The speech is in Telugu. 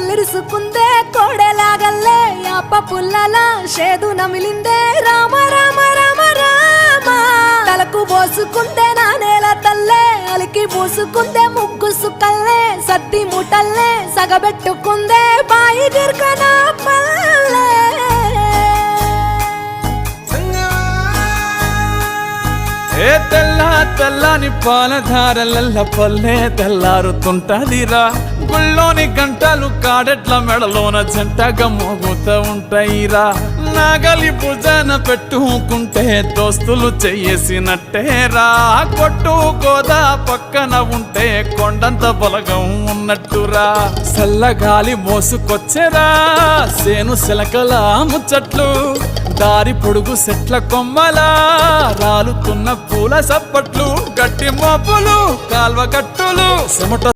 కళ్ళిరుసుకుందే కోడెలాగల్లే యాప పుల్లల షేదు నమిలిందే రామ రామ రామ రామ తలకు పోసుకుందే నా నేల తల్లే అలికి పూసుకుందే ముగ్గు సుక్కల్లే సత్తి ముటల్లే సగబెట్టుకుందే బాయి గిర్కన పల్లె ఏ తెల్ల తెల్లని పాలధారలల్ల పల్లె తెల్లారుతుంటదిరా గుళ్ళోని గంటలు కాడెట్ల మెడలోన జంటగా మోగుతూ ఉంటాయిరా నాగలి భుజాన పెట్టుకుంటే దోస్తులు చెయ్యేసినట్టేరా కొట్టు గోదా పక్కన ఉంటే కొండంత బలగం ఉన్నట్టురా చల్లగాలి మోసుకొచ్చెరా సేను శిలకల ముచ్చట్లు దారి పొడుగు సెట్ల కొమ్మలా రాలుతున్న పూల సప్పట్లు గట్టి మోపులు కాల్వ కట్టులు చెమట